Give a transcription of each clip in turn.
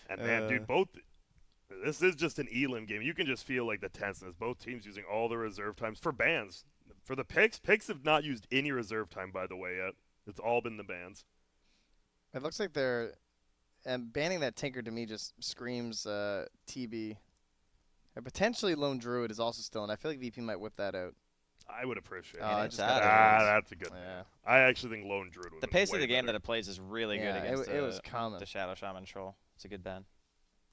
And man, dude, this is just an elim game. You can just feel like the tenseness. Both teams using all the reserve times for bans. For the picks have not used any reserve time, by the way, yet. It's all been the bans. It looks like they're banning that Tinker to me just screams TB. And potentially Lone Druid is also still in. I feel like VP might whip that out. I would appreciate it. That's a good one. Yeah. I actually think Lone Druid would The pace of the game that it plays is really good against it was common. The Shadow Shaman Troll. It's a good ban.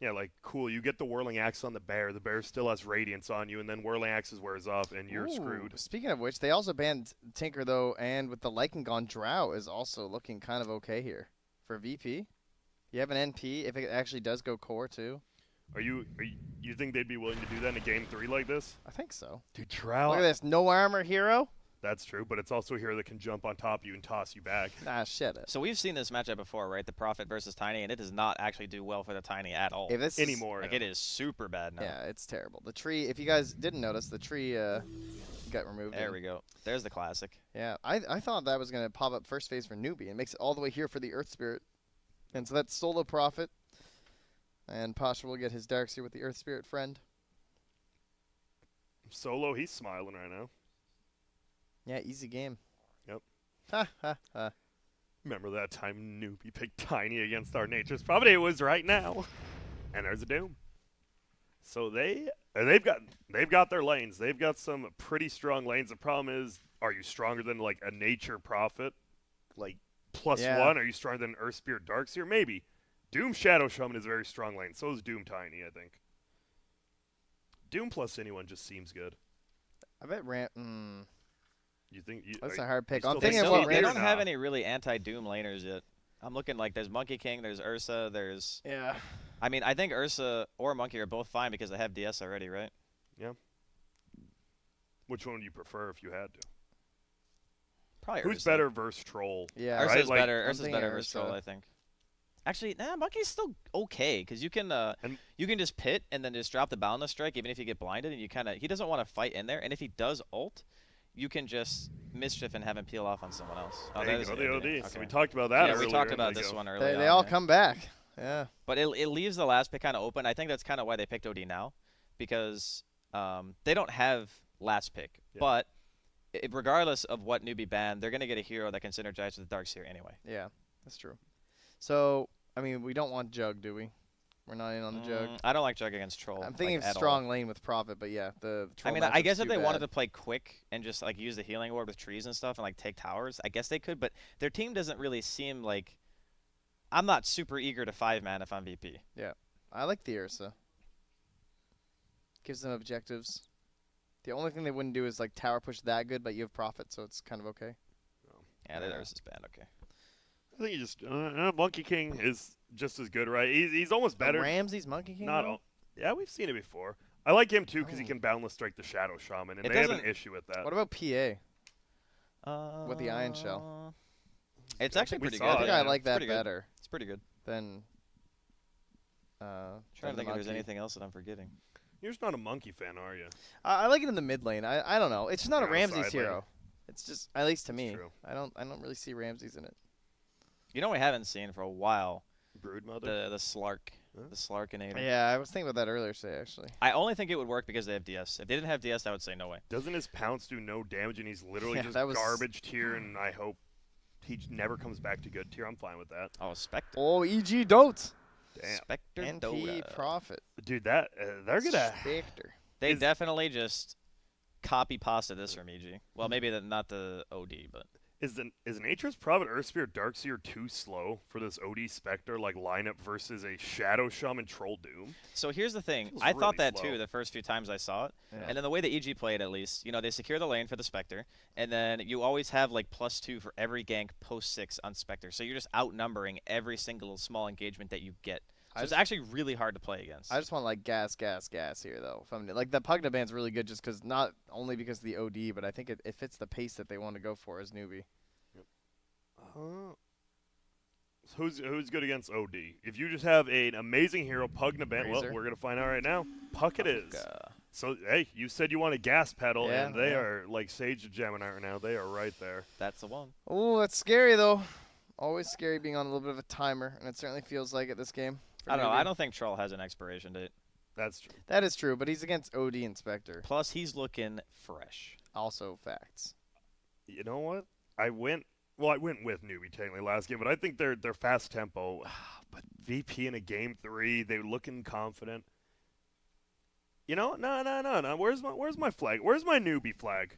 Yeah, like, cool. You get the Whirling Axe on the Bear. The Bear still has Radiance on you, and then Whirling Axes wears off, and you're screwed. Speaking of which, they also banned Tinker, though, and with the Lycan Gone, Drow is also looking kind of okay here for VP. You have an NP if it actually does go core, too. You think they'd be willing to do that in a game 3 like this? I think so. Dude, Drow. Look at this. No armor hero. That's true, but it's also a hero that can jump on top of you and toss you back. Ah, shit. So we've seen this matchup before, right? The Prophet versus Tiny, and it does not actually do well for the Tiny at all. Anymore. Like, it is super bad now. Yeah, it's terrible. The tree, if you guys didn't notice, the tree got removed. There we go. There's the classic. Yeah, I thought that was going to pop up first phase for Newbee and makes it all the way here for the Earth Spirit. And so that's solo Prophet. And Pasha will get his Darkseer with the Earth Spirit friend. Solo, he's smiling right now. Yeah, easy game. Yep. Ha, ha, ha. Remember that time Newbie picked Tiny against our Nature's Prophet? It was right now. And there's a Doom. So they've got their lanes. They've got some pretty strong lanes. The problem is, are you stronger than like a Nature Prophet? Like +1? Are you stronger than Earth Spirit Darkseer? Maybe. Doom Shadow Shaman is a very strong lane. So is Doom Tiny, I think. Doom plus anyone just seems good. I bet You think that's a hard pick. I'm thinking about they don't have any really anti-Doom laners yet. I'm looking like there's Monkey King, there's Ursa, there's... Yeah. I mean, I think Ursa or Monkey are both fine because they have DS already, right? Yeah. Which one would you prefer if you had to? Probably Who's Ursa. better versus Troll? Yeah. Ursa's right? better. Ursa's better versus Troll, I think. Actually, Monkey's still okay because you can just pit and then just drop the Boundless Strike even if you get blinded, and you he doesn't want to fight in there, and if he does ult, you can just Mischief and have him peel off on someone else. Oh, there you go, the OD. Okay. So we talked about that earlier. We talked about this one earlier. They all come back. Yeah. But it leaves the last pick kind of open. I think that's kind of why they picked OD now, because they don't have last pick. Yeah. But regardless of what Newbie banned, they're going to get a hero that can synergize with the Darkseer anyway. Yeah, that's true. So, I mean, we don't want Jug, do we? We're not in on the Jug. I don't like Jug against Troll. I'm thinking strong lane with Prophet, but yeah, the Troll. I mean, I guess if they wanted to play quick and just like use the healing ward with trees and stuff and like take towers, I guess they could. But their team doesn't really seem like. I'm not super eager to 5-man if I'm VP. Yeah, I like the Ursa. Gives them objectives. The only thing they wouldn't do is like tower push that good, but you have Prophet, so it's kind of okay. Yeah, the Ursa's banned. Okay. I think you just Monkey King is just as good, right? He's almost better. Ramsey's Monkey King. Not all. Yeah, we've seen it before. I like him too because he can Boundless Strike the Shadow Shaman, and they have an issue with that. What about PA? With the Iron Shell. It's actually pretty good. I think I like that better. It's pretty good. Than. Trying to think if there's anything else that I'm forgetting. You're just not a Monkey fan, are you? I like it in the mid lane. I don't know. It's just not a Ramsey's hero. It's just, at least to me. True. I don't really see Ramsey's in it. You know, we haven't seen for a while. Broodmother. The Slark. Huh? The Slarkinator. Yeah, I was thinking about that earlier today, actually. I only think it would work because they have DS. If they didn't have DS, I would say no way. Doesn't his pounce do no damage, and he's literally just garbage tier, and I hope he never comes back to good tier. I'm fine with that. Oh, Spectre. Oh, EG Dotes. Damn. Spectre NP Dota. Prophet. Dude, they're gonna... Spectre. They definitely just copy-pasta this from EG. Well, maybe not the OD, but... Is Nature's Prophet Earthspear Darkseer too slow for this OD Spectre like lineup versus a Shadow Shaman Troll Doom? So here's the thing. I thought that too the first few times I saw it. Yeah. And then the way the EG played, at least, they secure the lane for the Spectre, and then you always have like +2 for every gank post-6 on Spectre. So you're just outnumbering every single small engagement that you get. So it's actually really hard to play against. I just want like gas here though. If I'm like the Pugna band's really good just because not only because of the OD, but I think it fits the pace that they want to go for as Newbie. Yep. Who's good against OD? If you just have an amazing hero, Pugna band, well, we're gonna find out right now. Puck it is. So hey, you said you want a gas pedal, and they are like Sage of Gemini right now. They are right there. That's the one. Oh, that's scary though. Always scary being on a little bit of a timer, and it certainly feels like it this game. I don't know. I don't think Troll has an expiration date. That's true. That is true, but he's against OD and Spectre. Plus, he's looking fresh. Also facts. You know what? I went with Newbee technically last game, but I think they're fast tempo. But VP in a game 3, they're looking confident. You know, no. Where's my flag? Where's my Newbee flag?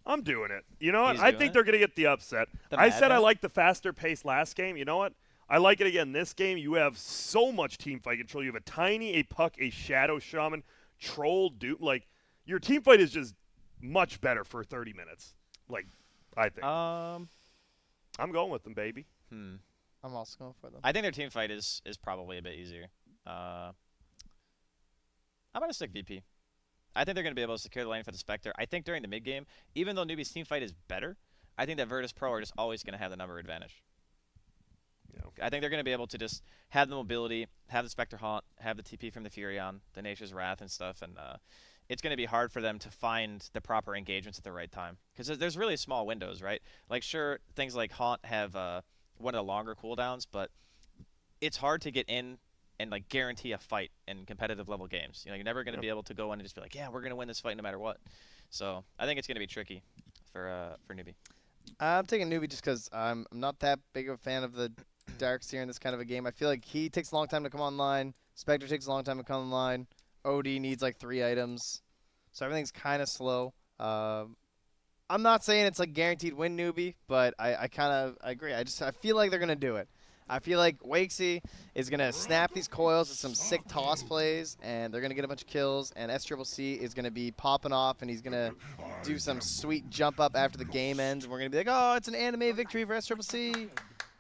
I'm doing it. You know what? I think they're gonna get the upset. I said I liked the faster pace last game. You know what? I like it again this game. You have so much team fight control. You have a Tiny, a Puck, a Shadow Shaman, Troll, Dupe. Like, your team fight is just much better for 30 minutes. Like, I think. I'm going with them, baby. I'm also going for them. I think their team fight is probably a bit easier. I'm going to stick VP. I think they're going to be able to secure the lane for the Spectre. I think during the mid game, even though Newbee's team fight is better, I think that Virtus.pro are just always going to have the number advantage. I think they're going to be able to just have the mobility, have the Spectre Haunt, have the TP from the Furion, the Nature's Wrath and stuff, and it's going to be hard for them to find the proper engagements at the right time. Because there's really small windows, right? Like, sure, things like Haunt have one of the longer cooldowns, but it's hard to get in and, like, guarantee a fight in competitive level games. You know, you're never going to be able to go in and just be like, yeah, we're going to win this fight no matter what. So I think it's going to be tricky for Newbee. I'm taking Newbee just because I'm not that big of a fan of the Darks here in this kind of a game. I feel like he takes a long time to come online. Spectre takes a long time to come online. OD needs like 3 items. So everything's kind of slow. I'm not saying it's like guaranteed win Newbee, but I agree. I feel like they're going to do it. I feel like Wakesy is going to snap these coils with some sick toss plays, and they're going to get a bunch of kills, and SCCC is going to be popping off, and he's going to do some sweet jump up after the game ends, and we're going to be like, oh, it's an anime victory for SCCC, and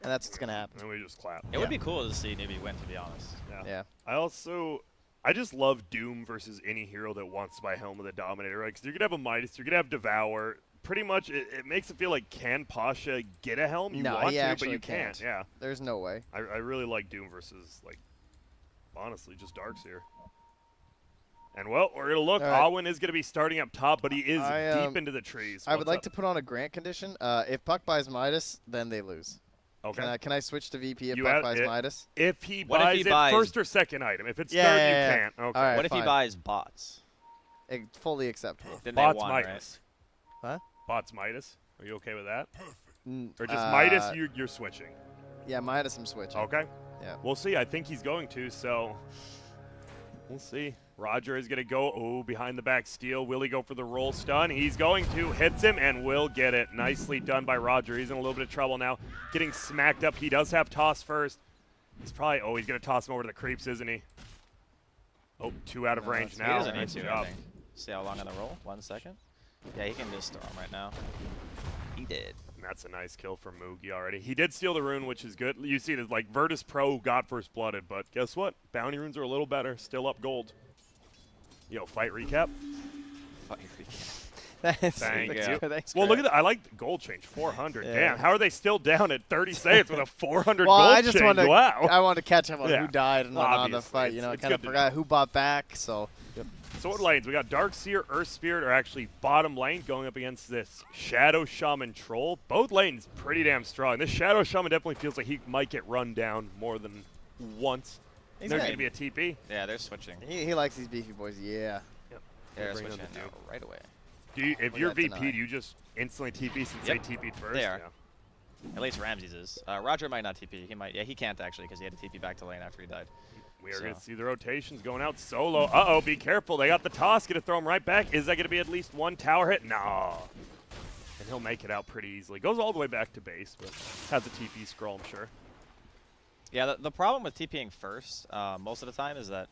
that's what's going to happen. And we just clap. It would be cool to see Newbee win, to be honest. Yeah. I just love Doom versus any hero that wants to buy Helm of the Dominator, right? Because you're going to have a Midas, you're going to have Devour. Pretty much, it makes it feel like, can Pasha get a Helm? You want to, but you can't. Yeah. There's no way. I really like Doom versus, like, honestly, just Darks here. And, well, we're going to look. Right. Awin is going to be starting up top, but he is deep into the trees. I would like to put on a Grant condition. If Puck buys Midas, then they lose. Okay. Can I switch to VP if Puck buys Midas? If he buys first or second item. If it's third, you can't. Okay. Right, what if he buys bots? Fully acceptable. Then bots they won, Midas. Right? Huh? Bots Midas. Are you okay with that? Perfect. Or just Midas, you're switching? Yeah, Midas I'm switching. Okay. Yeah. We'll see. I think he's going to, so we'll see. Roger is going to go, behind the back steal. Will he go for the roll stun? He's going to. Hits him and will get it. Nicely done by Roger. He's in a little bit of trouble now. Getting smacked up. He does have toss first. He's probably, he's going to toss him over to the creeps, isn't he? 2 out of range now. He doesn't need Nice to, job. I think. See how long on the roll? 1 second. Yeah, he can just throw him right now. He did. And that's a nice kill from Moogie already. He did steal the rune, which is good. You see that, like, Virtus.pro got first blooded, but guess what? Bounty runes are a little better. Still up gold. Yo, fight recap. Fight recap. Thank you. Thanks, Well, look Grant. at that. I like the gold change. 400. Yeah. Damn. How are they still down at 30 seconds with a 400 Well, gold I just change? wanted to, Wow. I wanted to catch up on Yeah. who died and whatnot in the Obviously, fight. You know, I it's kind of good to forgot who bought back. So. So what lanes? We got Darkseer, Earth Spirit are actually bottom lane going up against this Shadow Shaman Troll. Both lanes pretty damn strong. This Shadow Shaman definitely feels like he might get run down more than once. There's going to be a TP. Yeah, they're switching. He likes these beefy boys. Yeah. Yep. They're Bring switching on the Duke. right away. If you're that VP, deny? do you just instantly TP since Yep. they TP'd first? They are. Yeah. At least Ramses is. Roger might not TP. He might. Yeah, he can't actually because he had to TP back to lane after he died. We are going to see the rotations going out solo. Uh-oh, be careful. They got the toss. Going to throw him right back. Is that going to be at least one tower hit? No. And he'll make it out pretty easily. Goes all the way back to base, but has a TP scroll, I'm sure. Yeah, the problem with TPing first most of the time is that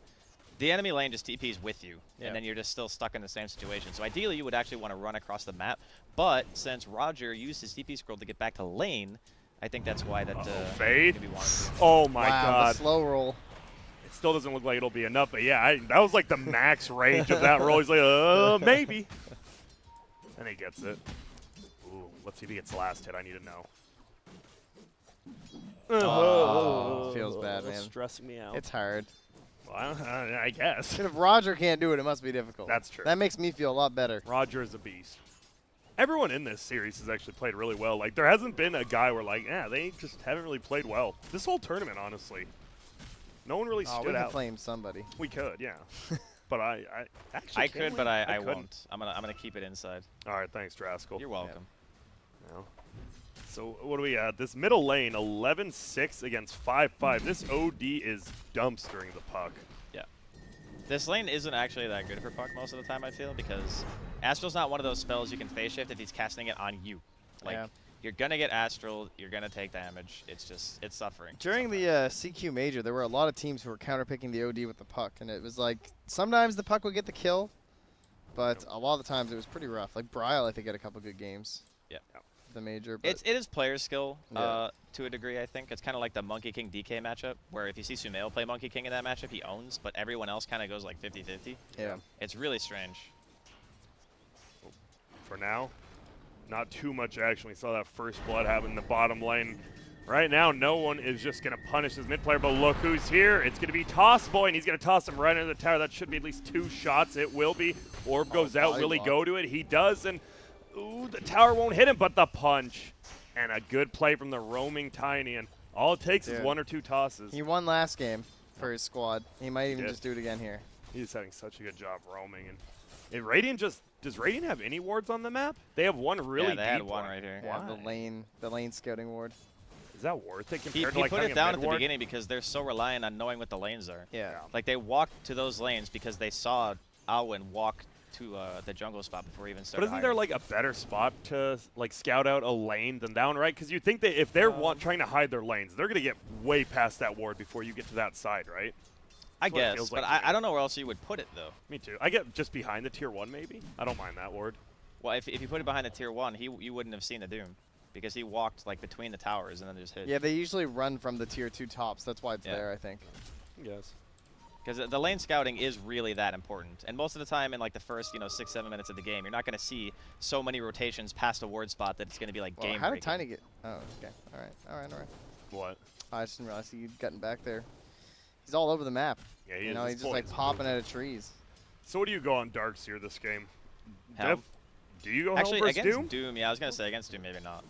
the enemy lane just TPs with you, and then you're just still stuck in the same situation. So ideally, you would actually want to run across the map. But since Roger used his TP scroll to get back to lane, I think that's why that Fade. maybe wanted to. Oh, my wow, God. The slow roll. It still doesn't look like it'll be enough, but yeah, that was like the max range of that roll. He's like, maybe. And he gets it. Ooh, let's see if he gets the last hit. I need to know. Feels bad, man. Stressing me out. It's hard. Well, I guess. And if Roger can't do it, it must be difficult. That's true. That makes me feel a lot better. Roger is a beast. Everyone in this series has actually played really well. Like, there hasn't been a guy where, like, they just haven't really played well. This whole tournament, honestly. No one really Oh, we stood can out. flame somebody. We could, yeah. But I actually I can could, we? but I couldn't. won't. I'm gonna keep it inside. All right, thanks, Draskell. You're welcome. No. So what do we at? This middle lane, 11-6 against 5-5. This OD is dumpstering the puck. Yeah. This lane isn't actually that good for puck most of the time, I feel, because Astral's not one of those spells you can phase shift if he's casting it on you. Like, Yeah. you're gonna get Astral, you're gonna take damage. It's just, it's suffering. During the CQ Major, there were a lot of teams who were counterpicking the OD with the puck, and it was like sometimes the puck would get the kill, but a lot of the times it was pretty rough. Like Bryle, I think, had a couple good games. Yeah. The Major. But It is player skill Yeah. to a degree, I think. It's kind of like the Monkey King DK matchup, where if you see Sumail play Monkey King in that matchup, he owns, but everyone else kind of goes like 50-50. yeah. It's really strange. For now, not too much action. We saw that first blood happen in the bottom lane. Right now, no one is just going to punish his mid player, but look who's here. It's going to be Toss Boy, and he's going to toss him right into the tower. That should be at least 2 shots. It will be. Orb goes out. body Will he block. go to it? He does, and ooh, the tower won't hit him, but the punch. And a good play from the roaming Tiny, and all it takes is Dude. 1 or 2 tosses. He won last game for his squad. He might even did. just do it again here. He's having such a good job roaming. And Radiant does Radiant have any wards on the map? They have one really Yeah, they had deep one right here. Yeah, Why? the lane scouting ward. Is that worth it He compared to like put having it a down mid at the ward? beginning because they're so reliant on knowing what the lanes are. Yeah. Like, they walked to those lanes because they saw Alwyn walk to the jungle spot before he even But started isn't there hiring. like a better spot to like scout out a lane than down right? Because you think that if they're trying to hide their lanes, they're gonna get way past that ward before you get to that side, right? I That's what it guess, feels but like to me. I don't know where else you would put it, though. Me too. I get just behind the tier 1 maybe. I don't mind that ward. Well, if you put it behind the tier 1, you wouldn't have seen the Doom because he walked like between the towers and then just hit. Yeah, they usually run from the tier 2 tops. That's why it's Yeah. there, I think. Yes. Because the lane scouting is really that important. And most of the time in like the first, 6-7 minutes of the game, you're not going to see so many rotations past a ward spot that it's going to be like Well, game how did breaking. Tiny get? Oh, okay. All right. What? I just didn't realize he'd gotten back there. He's all over the map. Yeah, he You is. know, His he's just like points. popping out of trees. So what do you go on Darks here this game? Helm. Do you go Actually, Helm versus against Doom? yeah, I was going to say against Doom, maybe not.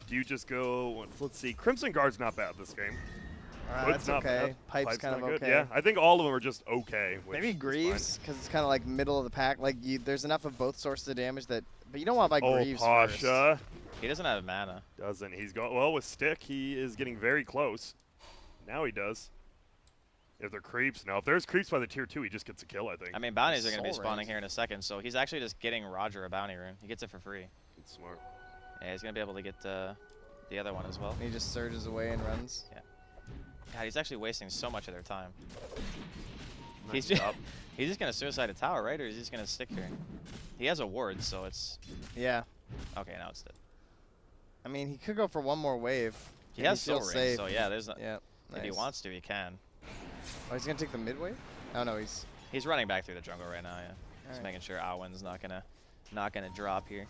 Do you just go? Let's see. Crimson Guard's not bad this game. That's not okay. bad. Pipe's kind of not good. okay. Yeah, I think all of them are just okay. Which Maybe is fine. Greaves, because it's kind of like middle of the pack. Like there's enough of both sources of damage that, but you don't want to buy Oh, Greaves first. Pasha He doesn't have mana. doesn't. He's going well with Stick. He is getting very close. Now he does. If they're creeps, now if there's creeps by the tier 2, he just gets a kill. I think. I mean, bounties are going to be Soul spawning Rings. here in a second, so he's actually just getting Roger a bounty rune. He gets it for free. It's smart. Yeah, he's going to be able to get the other one as well. He just surges away and runs. God, he's actually wasting so much of their time. Nice He's just, job. he's just going to suicide a tower, right? Or is he just going to stick here? He has a ward, so it's... Yeah. Okay, now it's dead. I mean, he could go for one more wave. He and has he's still Soul Ring, safe. so yeah, there's not, Yeah. if he nice. wants to, he can. Oh, he's gonna take the mid wave? Oh no, he's. He's running back through the jungle right now, yeah. Just Alright. making sure Alwyn's not gonna drop here.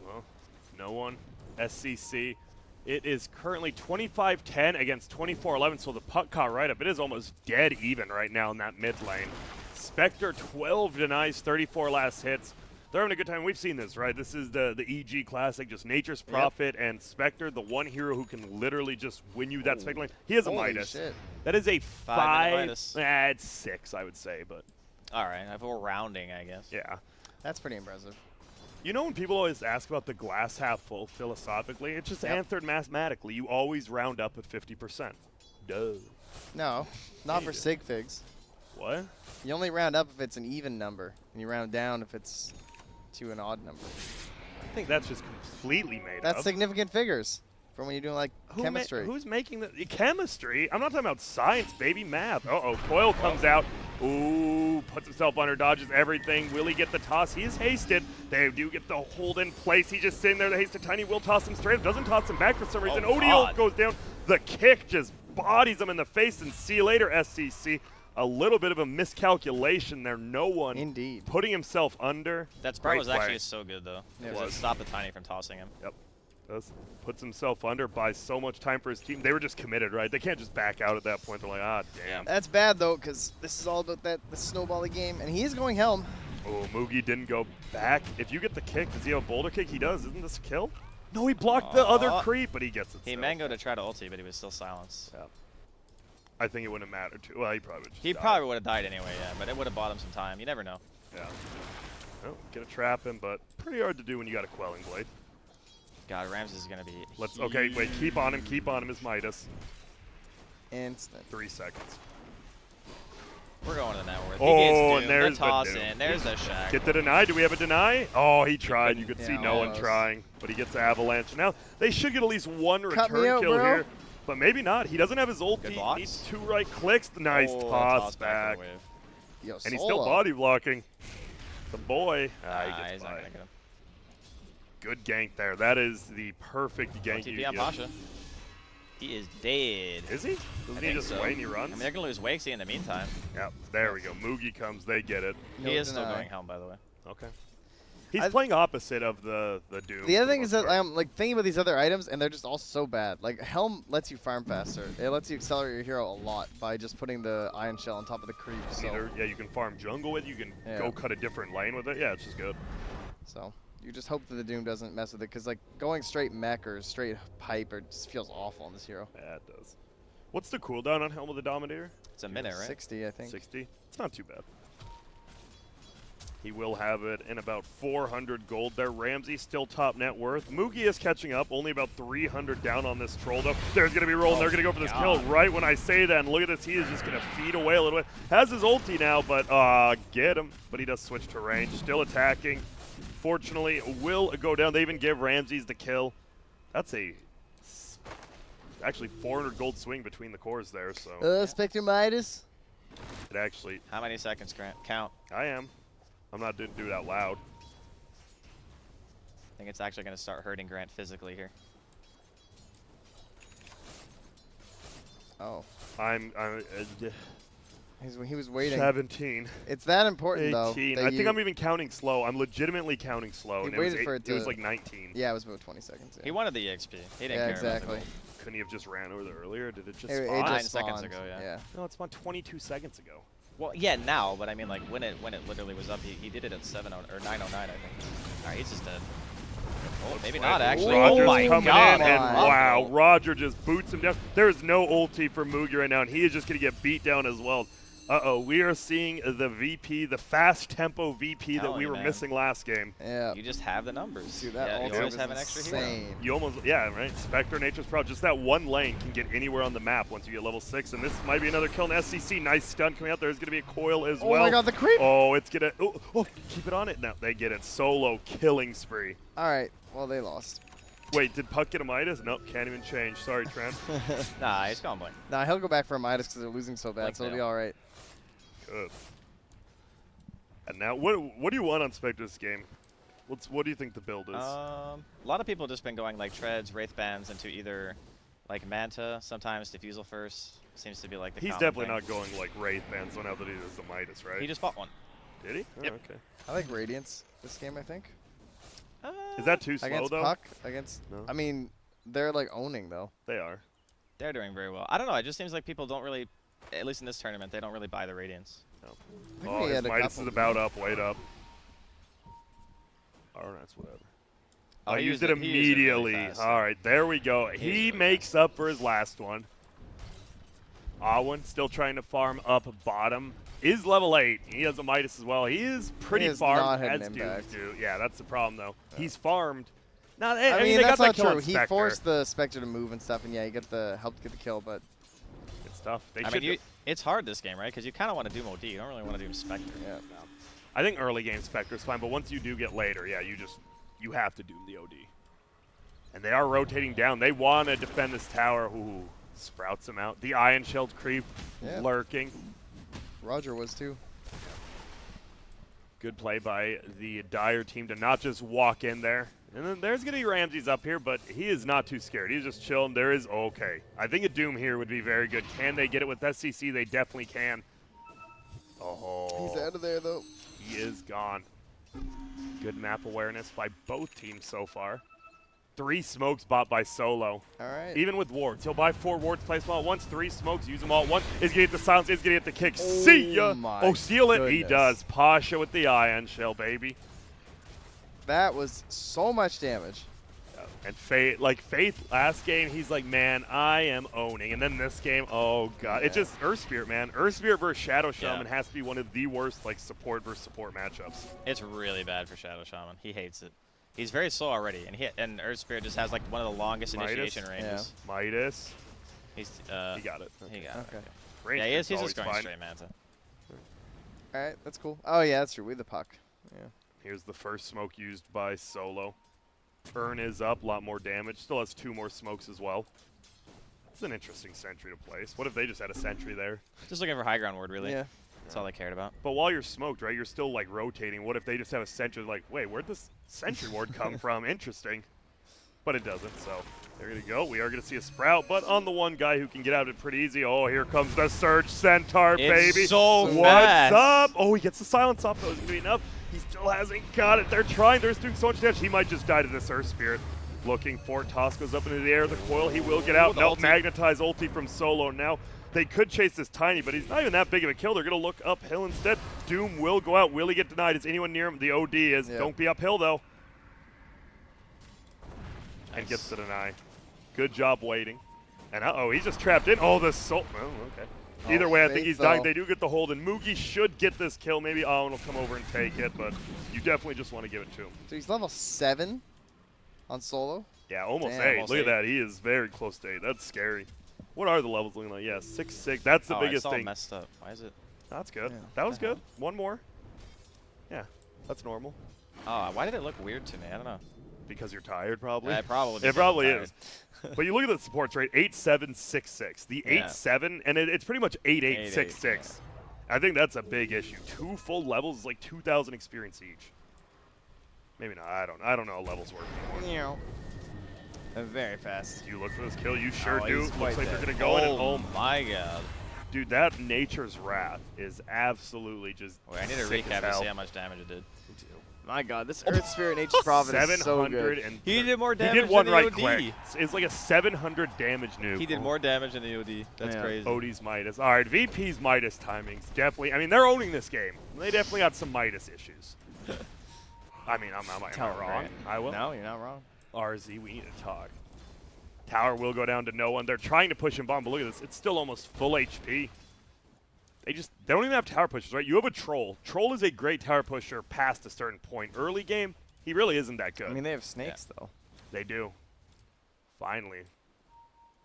Well, no one. SCC. It is currently 25-10 against 24-11, so the puck caught right up. It is almost dead even right now in that mid lane. Spectre 12 denies 34 last hits. They're having a good time. We've seen this, right? This is the EG classic, just Nature's Prophet and Spectre, the one hero who can literally just win you that Spectre lane. He has a Holy Midas. shit. That is a 5-minute five. Midas. It's 6, I would say, but All right, if we're rounding, I guess. yeah. That's pretty impressive. You know when people always ask about the glass half full philosophically, it's just Yep. answered mathematically. You always round up at 50%. Duh. No, not Yeah, for you do. sig figs. What? You only round up if it's an even number, and you round down if it's to an odd number. I think that's just completely made That's up. significant figures from when you're doing like chemistry. Who's making the chemistry? I'm not talking about science, baby. Math. Uh-oh. Coil comes out. Ooh, puts himself under, dodges everything. Will he get the toss? He is hasted. They do get the hold in place. He's just sitting there. The hasted Tiny will toss him straight up. Doesn't toss him back for some reason. Oh, ODO God. goes down. The kick just bodies him in the face, and see you later, SCC. A little bit of a miscalculation there. No one Indeed. putting himself under. That Great spell was play. actually so good, though. It Because was. it stopped the Tiny from tossing him. Puts himself under, buys so much time for his team. They were just committed, right? They can't just back out at that point. They're like, ah, damn. That's bad though, because this is all about the snowbally game, and he is going Helm. Oh, Moogie didn't go back. If you get the kick, does he have a boulder kick? He does. Isn't this a kill? No, he blocked the other Aw. creep, but he gets it He still. mangoed to try to ulti, but he was still silenced. I think it wouldn't have mattered too. Well, he probably would just He died. probably would have died anyway, yeah, but it would have bought him some time. You never know. Yeah. Well, gonna trap him, but pretty hard to do when you got a Quelling Blade. God, Ramses is gonna be. Okay, wait, keep on him is Midas. Instant. 3 seconds. We're going to the network. Oh, he gets and doomed. there's the the toss doom. in. There's the shack. Get the deny. Do we have a deny? Oh, he tried. You could see Yeah, no one almost. trying, but he gets avalanche. Now they should get at least one Cut me return out, kill bro. here, but maybe not. He doesn't have his ulti. Good He blocks. needs 2 right clicks. Nice Oh, toss back back, to the wave. Yo, and he's still Solo. body blocking. The boy. He He's gets not by. gonna get him. Good gank there. That is the perfect gank you TP on get. Pasha. He is dead. Is he? Doesn't he think just so. wait and he runs? I mean, they're gonna lose Wakesy in the meantime. Yep, there we go. Mugi comes, they get it. No he is still deny. going Helm, by the way. Okay. He's playing opposite of the Doom. The for other thing most is that part. I'm like thinking about these other items, and they're just all so bad. Like Helm lets you farm faster. It lets you accelerate your hero a lot by just putting the Iron Shell on top of the creep. So, Either, yeah, you can farm jungle with it, you can Yeah. go cut a different lane with it. Yeah, it's just good. so you just hope that the Doom doesn't mess with it, because like going straight mech or straight pipe or just feels awful on this hero. Yeah, it does. What's the cooldown on Helm of the Dominator? It's a minute, right? 60, I think. 60? It's not too bad. He will have it in about 400 gold there. Ramsey still top net worth. Mugi is catching up, only about 300 down on this troll though. There's going to be rolling. They're going to go for this kill right when I say that. And look at this. He is just going to feed away a little bit. Has his ulti now, but get him. But he does switch to range. Still attacking. Fortunately, will go down. They even give Ramses the kill. That's actually 400 gold swing between the cores there. So Spectre Midas. it actually, How many seconds, Grant? Count. I am. I'm not didn't do it out loud. I think it's actually going to start hurting Grant physically here. Oh, he was waiting. 17. It's that important 18. though. I that think you- I'm even counting slow. I'm legitimately counting slow. He And it was, waited for it it was to- like 19. Yeah, it was about 20 seconds. He Yeah, wanted the EXP. He didn't yeah care exactly. about the gold. Couldn't he have just ran over there earlier? Did it just It spawn? 9 just seconds spawned. ago, yeah. Yeah. No, it spawned 22 seconds ago. Well, yeah, now, but I mean, like when it literally was up, he did it at 7:09 or 9:09, I think. All right, he's just dead. Oh, maybe not actually. Rogers Oh my coming God! in, and my wow, God. Roger just boots him down. There is no ulti for Mugi right now, and he is just going to get beat down as well. Uh-oh, we are seeing the VP, the fast tempo VP that Telling we you, were man. missing last game. Yeah. You just have the numbers. Dude, that yeah, you ulti always was have an extra hero. insane. You almost, yeah, right? Spectre, Nature's-pro, just that one lane can get anywhere on the map once you get level 6, and this might be another kill in SCC. Nice stun coming out. There's going to be a coil as Oh well. my God, the creep! Oh, it's going to, oh, keep it on it. Now they get it. Solo killing spree. All right. Well, they lost. Wait, did Puck get a Midas? Nope, can't even change. Sorry, Trent. Nah, he's going blank. Nah, he'll go back for a Midas because they're losing so bad, Like so it'll be now. all right. Good. And now, what do you want on Spectre's game? What do you think the build is? A lot of people just been going like treads, wraith bands into either like Manta, sometimes Diffusal first. Seems to be like the He's common definitely thing. not going like Wraith Bands on out that he does the Midas, right? He just bought one. Did he? Yep. Oh, okay. I like Radiance this game, I think. Is that too slow Against though? Puck, against. No. I mean, they're like owning though. They are. They're doing very well. I don't know. It just seems like people don't really, at least in this tournament, they don't really buy the Radiance. I think Oh, we his had a Midas is couple. about up, wait up. Alright, that's whatever. I he used it he used it really immediately. fast. Alright, there we go. He used He it really makes up for his last one. Awen still trying to farm up bottom. Is level 8. He has a Midas as well. He is pretty He has farmed not had as an dudes impact. do. Yeah, that's the problem though. He's farmed. Now, I mean, they that's got that not kill true. on He Spectre. forced the Spectre to move and stuff, and yeah, he helped get the kill, but It's tough. They I should. mean, it's hard this game, right? Because you kind of want to do OD. You don't really want to do Spectre. yeah. I think early game Spectre's fine, but once you do get later, yeah, you have to do the OD. And they are rotating down. They want to defend this tower. Ooh, sprouts him out. The Iron Shield creep Yeah. lurking. Roger was too. Good play by the Dire team to not just walk in there. And then there's going to be Ramses up here, but he is not too scared. He's just chilling. There is, okay. I think a Doom here would be very good. Can they get it with SCC? They definitely can. Oh. He's out of there though. He is gone. Good map awareness by both teams so far. 3 smokes bought by Solo. All right. Even with wards. He'll buy 4 wards, place them all at once. 3 smokes, use them all at once. Is going to get the silence, is going to get the kick. See ya! my Oh, steal it. He goodness. does. Pasha with the Ion Shell, baby. That was so much damage. And Faith last game, he's like, man, I am owning. And then this game, oh god, it's just Earth Spirit, man. Earth Spirit versus Shadow Shaman has to be one of the worst like support versus support matchups. It's really bad for Shadow Shaman. He hates it. He's very slow already, and Earth Spirit just has like one of the longest initiation ranges. Yeah. Midas. He got it. He got it. Okay. Yeah, he's just going straight Manta. All right, that's cool. Oh yeah, that's true. We the puck. Yeah. Here's the first smoke used by Solo. Burn is up, a lot more damage. Still has 2 more smokes as well. It's an interesting sentry to place. What if they just had a sentry there? Just looking for high ground ward, really. Yeah. That's all they cared about. But while you're smoked, right, you're still like rotating. What if they just have a sentry like, wait, where'd this sentry ward come from? Interesting. But it doesn't, so there you go. We are going to see a Sprout, but on the one guy who can get out of it pretty easy. Oh, here comes the Surge Centaur, baby. It's so What's fast. up? Oh, he gets the silence off. That was going to be enough. He still hasn't got it. They're trying. They're doing so much damage. He might just die to this Earth Spirit. Looking for it. Toss goes up into the air. The coil. He will get out. No, magnetize ulti from Solo now. They could chase this Tiny, but he's not even that big of a kill. They're going to look uphill instead. Doom will go out. Will he get denied? Is anyone near him? The OD is. Yeah. Don't be uphill, though. Nice. And gets the deny. Good job waiting. And uh-oh, he's just trapped in. Oh, the soul. Oh, okay. Either way, I think he's dying. They do get the hold, and Mugi should get this kill. Maybe Owen will come over and take it, but you definitely just want to give it to him. So he's level 7 on Solo? Yeah, almost 8. Look at that. He is very close to 8. That's scary. What are the levels looking like? Yeah, 6, 6. That's the biggest thing. It's all messed up. Why is it? That's good. Yeah. That was good. One more. Yeah, that's normal. Oh, why did it look weird to me? I don't know. Because you're tired, probably. Yeah, probably. It probably is. But you look at the supports rate, 8-7-6-6. The 8-7, and it's pretty much 8-8-6-6. Yeah. I think that's a big issue. 2 full levels is like 2,000 experience each. Maybe not. I don't know how levels work anymore. They're very fast. Do you look for this kill? You sure do. Looks like they're going to go in. Oh my god. Dude, that Nature's Wrath is absolutely just Wait, I need to recap to see how much damage it did. My god, this Earth Spirit Nature's Providence is so good. He did more damage than the OD. He did one right quick. It's like a 700 damage nuke. He did more damage than the OD. That's crazy. OD's Midas. All right, VP's Midas timings definitely. I mean, they're owning this game. They definitely got some Midas issues. I mean, am I wrong? I will. No, you're not wrong. RZ, we need to talk. Tower will go down to no one. They're trying to push him bomb, but look at this. It's still almost full HP. They don't even have tower pushers, right? You have a Troll. Troll is a great tower pusher past a certain point. Early game, he really isn't that good. I mean, they have snakes, though. They do. Finally.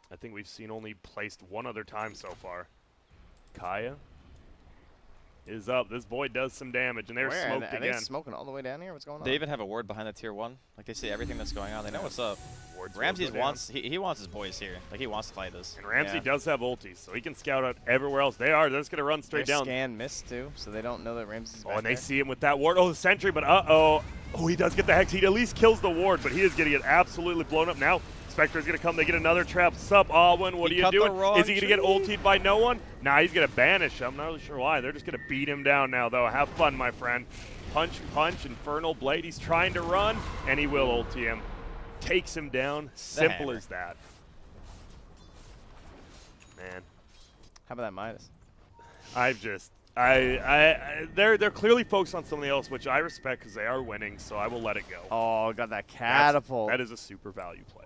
I think we've seen only placed one other time so far. Kaya is up. This boy does some damage, and they're smoked again. Are they smoking all the way down here? What's going on? They even have a ward behind the tier 1. Like, they see everything that's going on. They know what's up. Ramsey wants he wants his boys here. Like, he wants to fight this. And Ramsey does have ultis, so he can scout out everywhere else. They're just going to run straight down. Scan missed, too, so they don't know that Ramsey's back and they see him with that ward. Oh, the sentry, but uh-oh. Oh, he does get the Hex. He at least kills the ward, but he is going to get absolutely blown up now. Spectre's going to come. They get another trap. Sup, Alwyn, what are you doing? Is he going to get ultied by no one? Nah, he's going to banish him. I'm not really sure why. They're just going to beat him down now, though. Have fun, my friend. Punch, punch, Infernal Blade. He's trying to run, and he will ulti him. Takes him down. Simple as that. Man. How about that Midas? They're clearly focused on something else, which I respect because they are winning, so I will let it go. Oh, got that catapult. That is a super value play.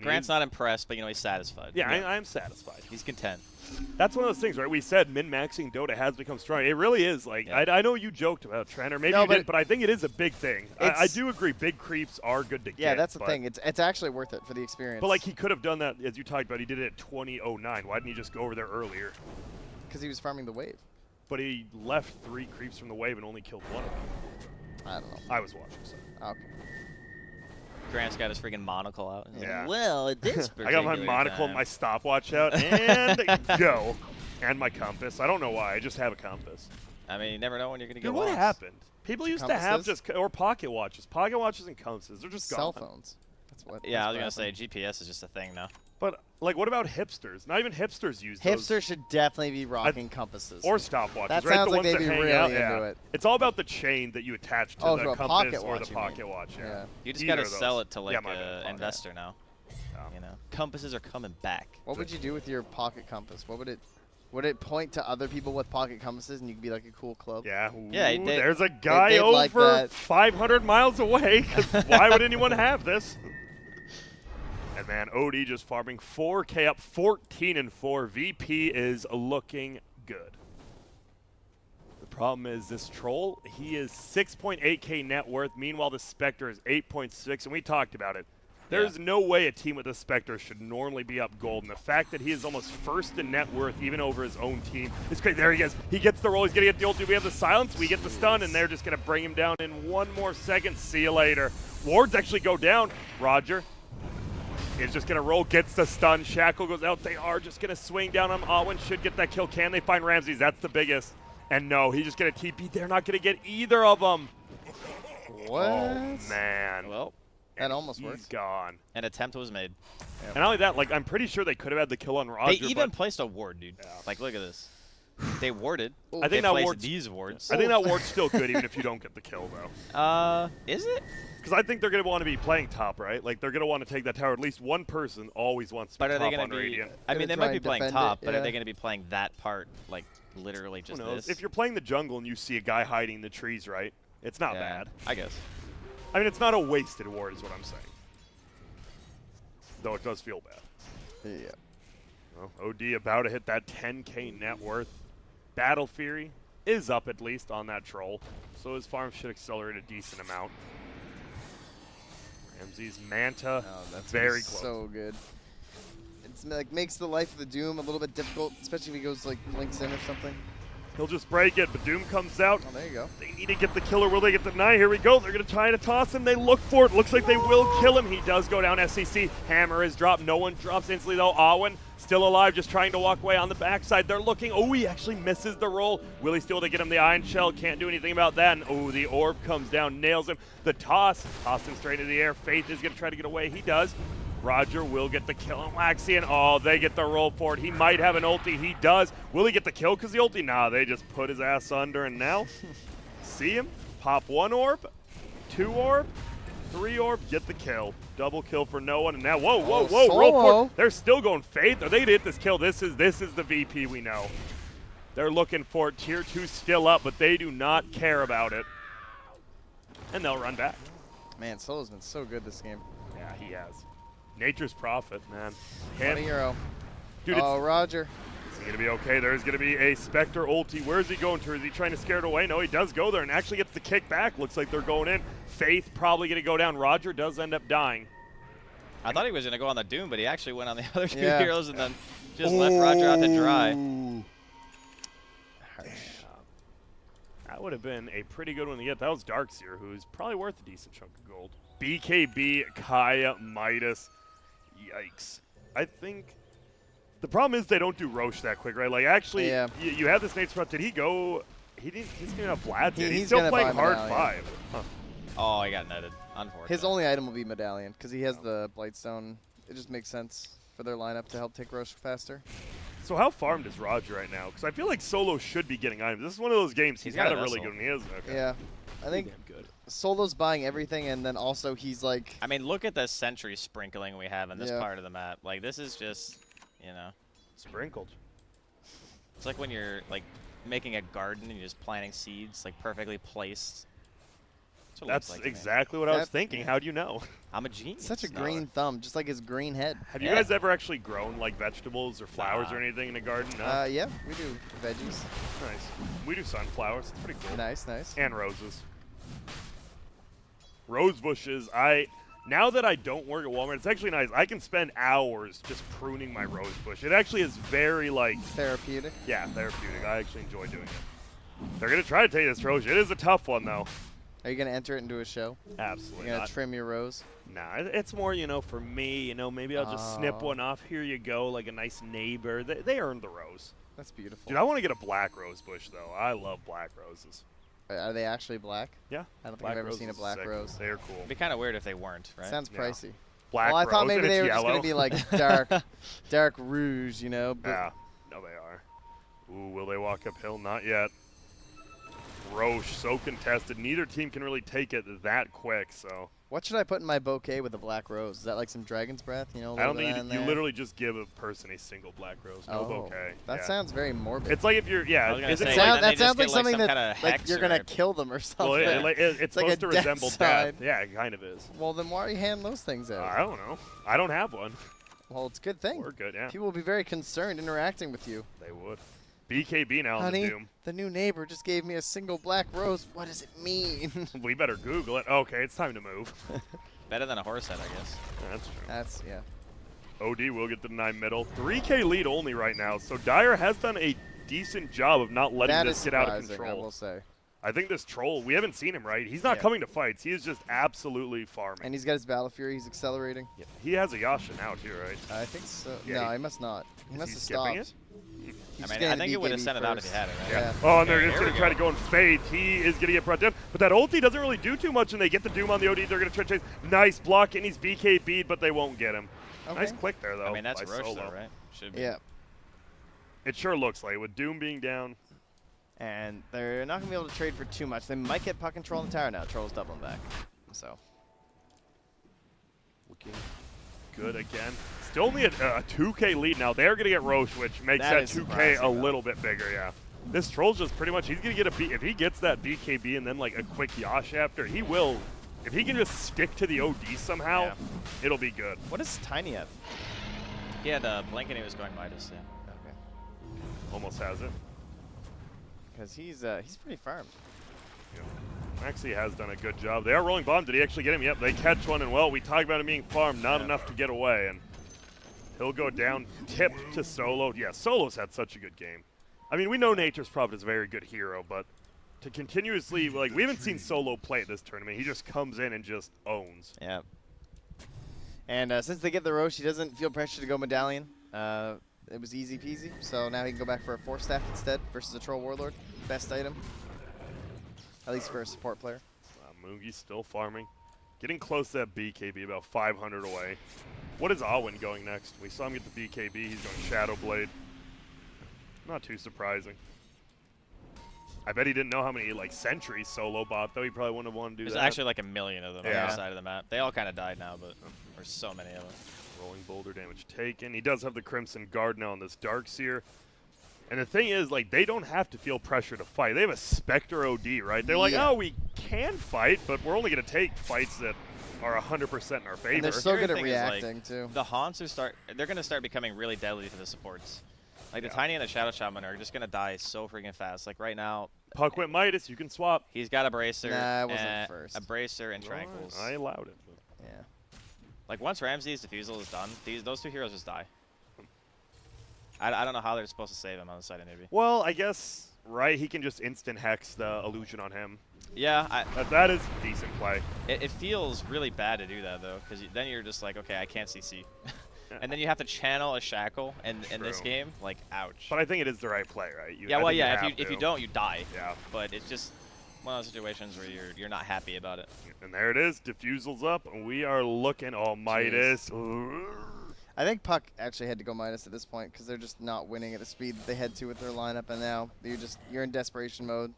Grant's not impressed, but, he's satisfied. Yeah, I am satisfied. He's content. That's one of those things, right? We said min-maxing Dota has become strong. It really is. Like, I know you joked about Trent, or maybe you didn't, but I think it is a big thing. I do agree big creeps are good to get. Yeah, that's the thing. It's actually worth it for the experience. But, like, he could have done that, as you talked about. He did it at 20:09. Why didn't he just go over there earlier? Because he was farming the wave. But he left 3 creeps from the wave and only killed 1 of them. I don't know. I was watching, so. Okay. Grant's got his freaking monocle out. Yeah. Like, well, it is I got my monocle and my stopwatch out, and go. And my compass. I don't know why. I just have a compass. I mean, you never know when you're going to get lost. What happened? People used to have or pocket watches. Pocket watches and compasses. They're just cell gone. phones. That's what. Yeah, I was going to say GPS is just a thing now. But, like, what about hipsters? Not even hipsters use those. Hipsters should definitely be rocking compasses. Or stopwatches, that right? Sounds the like ones they'd that be hang really out. into it. It's all about the chain that you attach to the compass or the pocket watch. Yeah. You just got to sell it to, like, an investor now. Compasses are coming back. What would you do with your pocket compass? What would it Would it point to other people with pocket compasses and you could be like a cool club? Yeah. Yeah, Ooh, they- there's a guy they'd over like that. 500 miles away. 'Cause why would anyone have this? And man, OD just farming 4K up, 14-4. VP is looking good. The problem is this troll, he is 6.8K net worth. Meanwhile, the Spectre is 8.6, and we talked about it. There's no way a team with a Spectre should normally be up gold, and the fact that he is almost first in net worth, even over his own team, is great. There he is. He gets the roll. He's going to get the ulti. We have the silence. We get the stun, and they're just going to bring him down in 1 more second. See you later. Wards actually go down. Roger is just going to roll, gets the stun. Shackle goes out. They are just going to swing down on Owen. Should get that kill. Can they find Ramses? That's the biggest. And no, he's just going to TP. They're not going to get either of them. What? Oh, man. Well, that almost He's worked. gone. an attempt was made. And not only that, like, I'm pretty sure they could have had the kill on Roger. They even but placed a ward, dude. Yeah. Like, look at this. They warded. I think They that placed ward's- these wards. I think that ward's still good even if you don't get the kill, though. Is it? Because I think they're going to want to be playing top, right? Like, they're going to want to take that tower. At least one person always wants to But be are they top going on to be? Radiant. I Gonna mean, they try might be and playing defend top, it, but yeah. are they going to be playing that part, like literally just Who knows? this? If you're playing the jungle and you see a guy hiding in the trees, right? It's not Yeah, bad. I guess. I mean, it's not a wasted ward is what I'm saying. Though it does feel bad. Yeah. Well, OD about to hit that 10K net worth. Battle Fury is up at least on that troll, so his farm should accelerate a decent amount. Ramses Manta, Oh, that's very close. so good. It's like makes the life of the Doom a little bit difficult, especially if he goes like links in or something. He'll just break it, but Doom comes out. Oh, there you go. They need to get the killer. Will they get the 9? Here we go. They're going to try to toss him. They look for it. Looks like they will kill him. He does go down. SCC. Hammer is dropped. No one drops instantly, though. Owen still alive, just trying to walk away on the backside. They're looking. Oh, he actually misses the roll. Will he still to get him the Iron Shell? Can't do anything about that. And, oh, the orb comes down, nails him. The tossed him straight into the air. Faith is going to try to get away. He does. Roger will get the kill on Laxian. Oh, they get the roll for it. He might have an ulti. He does. Will he get the kill because the ulti? Nah, they just put his ass under. And now, see him pop 1 orb, 2 orb, 3 orb, get the kill. Double kill for no one. And now, whoa, roll for Solo. it. They're still going Faith. Are they going to hit this kill? This is the VP we know. They're looking for it. Tier 2 still up, but they do not care about it. And they'll run back. Man, Solo's been so good this game. Yeah, he has. Nature's Prophet, man. What a hero. Dude, Oh, Roger. is he going to be okay? There's going to be a Spectre ulti. Where is he going to? Is he trying to scare it away? No, he does go there and actually gets the kick back. Looks like they're going in. Faith probably going to go down. Roger does end up dying. I thought he was going to go on the Doom, but he actually went on the other 2 Yeah. heroes and then just left Roger out to dry. That would have been a pretty good one to get. That was Darkseer, who's probably worth a decent chunk of gold. BKB, Kaya, Midas. Yikes. I think the problem is they don't do Roche that quick, right? Like, actually, Yeah. you have this Nate Sprott. Did he go? He's going to have Vlad. He's He's still gonna playing buy hard Medallion. 5. Huh. Oh, he got netted. Unfortunate. His only item will be Medallion because he has the Blightstone. It just makes sense for their lineup to help take Roche faster. So how farmed is Roger right now? Because I feel like Solo should be getting items. This is one of those games he's He's got had a a really vessel. good one. He is. Okay. Yeah. I think Damn good. Solo's buying everything, and then also he's like, I mean, look at the sentry sprinkling we have in this Yeah. part of the map. Like, this is just, you know, Sprinkled. it's like when you're like making a garden and you're just planting seeds, like perfectly placed. what it looks That's like to me. exactly what I was That- thinking. How do you know? I'm a genius. such a No, green thumb, just like his green head. Have you Yeah. guys ever actually grown like vegetables or flowers Nah. or anything in a garden? No. Yeah, we do veggies. Nice. We do sunflowers. It's pretty cool. Nice, nice. And roses. Rose bushes. Now that I don't work at Walmart, it's actually nice. I can spend hours just pruning my rose bush. It actually is very like, Therapeutic. yeah, therapeutic. I actually enjoy doing it. They're gonna try to take this rose. It is a tough one though. Are you gonna enter it into a show? Absolutely You gonna not. trim your rose? Nah, it's more, for me, maybe I'll just snip Oh. one off. Here you go, like a nice neighbor. They earned the rose. That's beautiful. Dude, I want to get a black rose bush, though. I love black roses. Are they actually black? Yeah. I don't think Black I've ever rose seen a is black sick. rose. They're cool. It'd be kind of weird if they weren't, right? Sounds Yeah. pricey. Black Well, I thought rose, maybe and they it's were just yellow. gonna be like dark rouge, you know. But Yeah. No, they are. Ooh, will they walk uphill? Not yet. Roche, so contested. Neither team can really take it that quick, so What should I put in my bouquet with a black rose? Is that like some dragon's breath? You know, a I little don't bit think in you there? literally just give a person a single black rose, no bouquet. That yeah. sounds very morbid. It's like if you're, I was gonna is it say, like, then they that just sounds get, like something some that kinda like hex you're gonna or- kill them or something. well, it's It's like supposed a to death resemble sign. death. Yeah, it kind of is. Well, then why are you handing those things out? I don't know. I don't have one. Well, it's a good thing. We're good, yeah. People will be very concerned interacting with you. They would. BKB now in Honey, the Doom. the new neighbor just gave me a single black rose. What does it mean? We better Google it. Okay, it's time to move. Better than a horse head, I guess. That's true. That's, yeah. OD will get the 9 middle. 3K lead only right now, so Dyer has done a decent job of not letting That this is get out of surprising, I control. will say. I think this troll, we haven't seen him, right? He's not Yeah. coming to fights. He is just absolutely farming. And he's got his Battle Fury. He's accelerating. Yeah. He has a Yasha now, too, right? I think so. Yeah, no, he- he must not. He Is must he have skipping stopped. I mean, I think it would have sent it out if he had it, right? Yeah. Oh, and they're Okay, just here going we to try go. to go in Faith. He is going to get brought down. But that ulti doesn't really do too much, and they get the Doom on the OD. They're going to try to chase. Nice block, and he's BKB'd, but they won't get him. Okay. Nice click there, though. I mean, that's by Roche, Solo. though, right? Should be. Yeah. It sure looks like it. With Doom being down. And they're not going to be able to trade for too much. They might get puck control in the tower now. Troll's doubling back. So. Looking good again. Still only a 2K lead now. They're going to get Roche, which makes That that is 2K surprising, a though. little bit bigger, yeah. This Troll's just pretty much, he's going to get a beat. If he gets that BKB and then like a quick Yash after, he will. If he can just stick to the OD somehow, Yeah. it'll be good. What does Tiny have? He had a blink and he was going Midas, yeah. Okay. Almost has it. Because he's pretty farmed. Maxie has done a good job. They are rolling bomb. Did he actually get him? Yep, they catch one, and well, we talked about him being farmed, not enough to get away, and he'll go down, tipped to Solo. Yeah, Solo's had such a good game. I mean, we know Nature's Prophet is a very good hero, but to continuously, like, we haven't seen Solo play at this tournament. He just comes in and just owns. Yeah. And since they get the Roche, he doesn't feel pressure to go Medallion. It was easy peasy, so now he can go back for a Force Staff instead versus a Troll Warlord. Best item. At least for a support player. Moogie's still farming. Getting close to that BKB, about 500 away. What is Alwyn going next? We saw him get the BKB. He's going Shadow Blade. Not too surprising. I bet he didn't know how many like sentries Solo bought, though. He probably wouldn't have wanted to do There's that. actually like a million of them on Yeah. the side of the map. They all kind of died now, but there's so many of them. Rolling boulder damage taken. He does have the Crimson Guard now on this Darkseer. And the thing is, like, they don't have to feel pressure to fight. They have a Spectre OD, right? They're like, Yeah. oh, we can fight, but we're only going to take fights that are 100% in our favor. And they're so good at Thing is, like, reacting, too. The Haunts they're going to start becoming really deadly to the supports. Like the Yeah. Tiny and the Shadow Shaman are just going to die so freaking fast. Like right now, Puck went Midas, you can swap. he's got a Bracer, Nah, it wasn't and first. a Bracer and Alright, Tranquils. I allowed it. But Yeah. Like once Ramsey's Diffusal is done, those two heroes just die. I don't know how they're supposed to save him on the side of Newbee. well, I guess, right, he can just instant hex the illusion on him. Yeah, That is decent play. it feels really bad to do that though, because then you're just like, okay, I can't CC. And then you have to channel a Shackle, and in this True. game, like, ouch. But I think it is the right play, right? Yeah, I well, think yeah, have if you to. don't, you die. Yeah. But it's just one of those situations where you're not happy about it. And there it is. Diffusal's up, and we are looking. Oh, Midas. I think Puck actually had to go Midas at this point because they're just not winning at the speed that they had to with their lineup, and now you're in desperation mode.